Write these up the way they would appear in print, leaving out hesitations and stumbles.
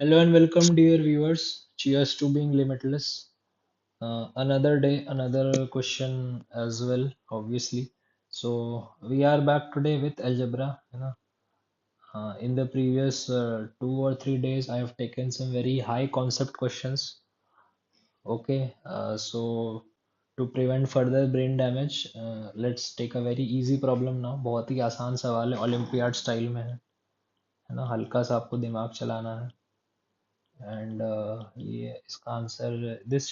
Hello and welcome, dear viewers. Cheers to being limitless. Another day, another question as well, obviously. So we are back today with algebra. In the previous 2 or 3 days, I have taken some very high concept questions. Okay, so to prevent further brain damage, let's take a very easy problem now. बहुत ही आसान सवाल है, olympiad style में है ना? हल्का सा आपको दिमाग चलाना है. एंड ये इसका answer this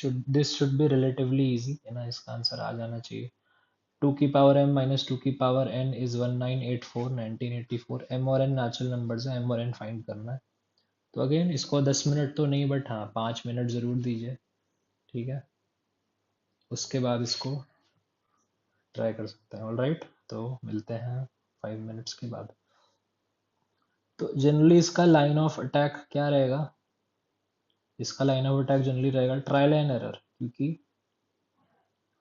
should be relatively easy है ना. इसका आंसर आ जाना चाहिए. 2 की पावर m - 2 की पावर n इज 1984 1984. m और n नेचुरल नंबर्स है. m और n फाइंड करना है. तो अगेन इसको 10 मिनट तो नहीं, बट हाँ 5 मिनट जरूर दीजिए. ठीक है, उसके बाद इसको ट्राई कर सकते हैं. ऑल राइट, तो मिलते हैं 5 मिनट्स के बाद. तो जनरली इसका लाइन ऑफ अटैक क्या रहेगा? इसका लाइन ऑफ अटैक जनरली रहेगा ट्रायल एंड एरर, क्योंकि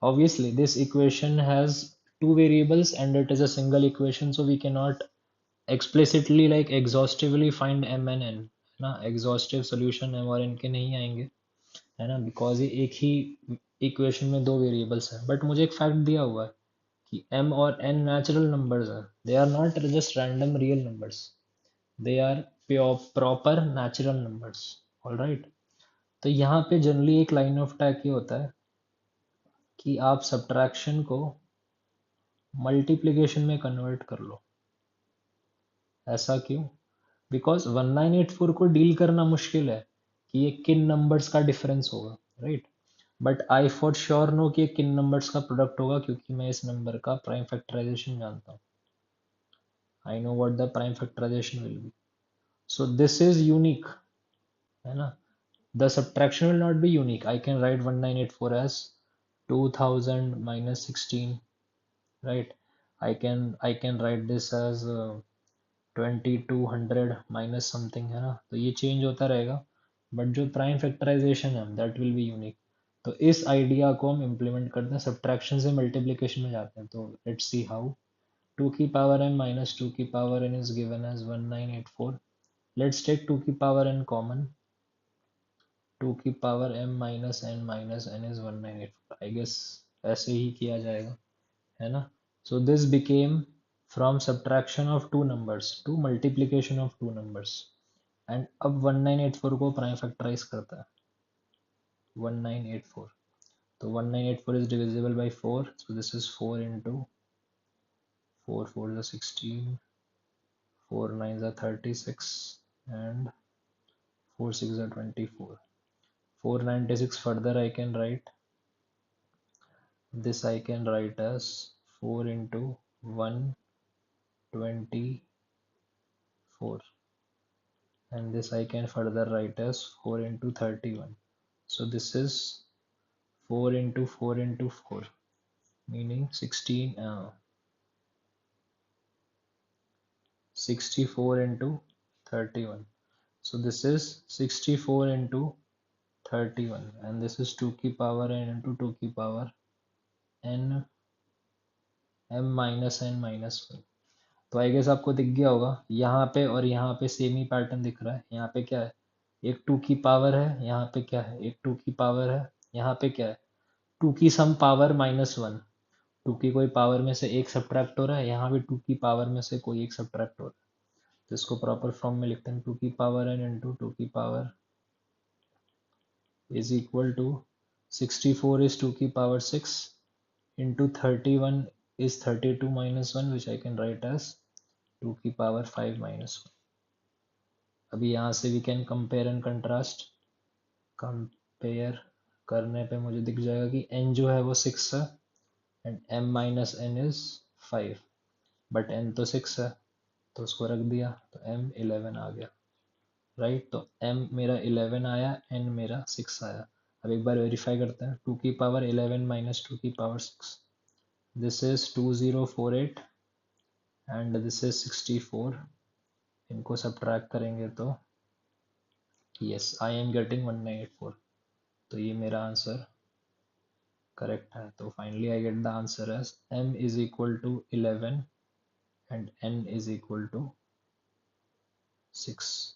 obviously this equation has two variables and it is a single equation, so we cannot explicitly like exhaustively find m and n ना. exhaustive solution m और n के नहीं आएंगे, है ना, because ये एक ही इक्वेशन में दो वेरिएबल्स हैं. बट मुझे एक फैक्ट दिया हुआ है कि m और n नेचुरल नंबर्स हैं. They are not just random real numbers, they are proper natural numbers. All right, तो यहाँ पे जनरली एक लाइन ऑफ अटैक ये होता है कि आप सब्ट्रैक्शन को मल्टीप्लिकेशन में कन्वर्ट कर लो. ऐसा क्यों? बिकॉज 1984 को डील करना मुश्किल है कि ये किन नंबर्स का डिफरेंस होगा, right. But I for sure know कि ये किन नंबर्स का प्रोडक्ट होगा, क्योंकि मैं इस नंबर का प्राइम फैक्टराइजेशन जानता हूँ. I know what the prime factorization will be. So this is unique, है ना. The subtraction will not be unique. I can write 1984 as 2000 minus 16, right. I can write this as 2200 minus something, है ना. तो ये change होता रहेगा, but जो prime factorisation है दैट विल बी यूनिक. तो इस आइडिया को हम इम्प्लीमेंट करते हैं, सब्ट्रैक्शन से मल्टीप्लिकेशन में जाते हैं. तो लेट्स सी हाउ. 2 की पावर m - 2 की power n is given as 1984. Let's take 2 की पावर n common. 2 की power m - n is 1984. I guess ऐसे ही किया जाएगा, है ना. So this became from subtraction of two numbers to multiplication of two numbers. And अब 1984 को प्राइम फैक्टराइज करता है. 1984, तो 1984 is divisible by 4, so this is 4 into 4 4 is 16, 4 9 are 36, and 4 6 are 24. 496 further I can write. This I can write as 4 into 124, and this I can further write as 4 into 31. So this is 4 into 4 into 4, meaning 16, 64 into 31. So this is 64 into 31, and this is 2 की power n into 2 की power n m minus n minus 1. तो I guess आपको दिख गया होगा, यहाँ पे और यहाँ पे सेम ही पैटर्न दिख रहा है. यहाँ पे क्या है, एक 2 की पावर है. यहाँ पे क्या है, एक 2 की पावर है. यहाँ पे क्या है, 2 की सम पावर -1. 2 की कोई पावर में से एक सब्ट्रैक्ट हो रहा है. यहाँ भी 2 की पावर में से कोई एक सब्ट्रैक्ट हो रहा है. तो इसको प्रॉपर फॉर्म में लिखते हैं. 2 की पावर n इंटू 2 की power is equal to 64 is 2 की power 6 into 31 is 32 minus 1, which I can write as 2 की पावर 5 minus 1. अभी यहाँ से we can compare and contrast. Compare करने पे मुझे दिख जाएगा कि n जो है वो 6 है and m minus n is 5, but n तो 6 है, तो उसको रख दिया, तो m 11 आ गया, राइट. तो m मेरा 11 आया, n मेरा 6 आया. अब एक बार वेरीफाई करते हैं. 2 की पावर 11 माइनस 2 की power 6, this is 2048 and this is 64. इनको सब्ट्रैक्ट करेंगे तो यस, आई एम गेटिंग 1984. तो ये मेरा आंसर करेक्ट है. तो finally I get the answer as m is equal to 11 and n is equal to 6.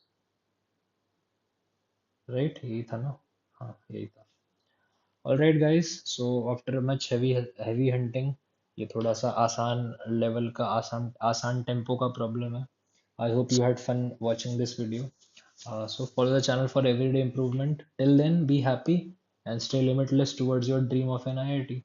Right, यही था ना? हाँ, यही था। Alright guys, so after much heavy hunting, ये थोड़ा सा आसान लेवल का, आसान आसान टेम्पो का प्रॉब्लम है। I hope you had fun watching this video. So follow the channel for everyday improvement. Till then, be happy and stay limitless towards your dream of an IIT.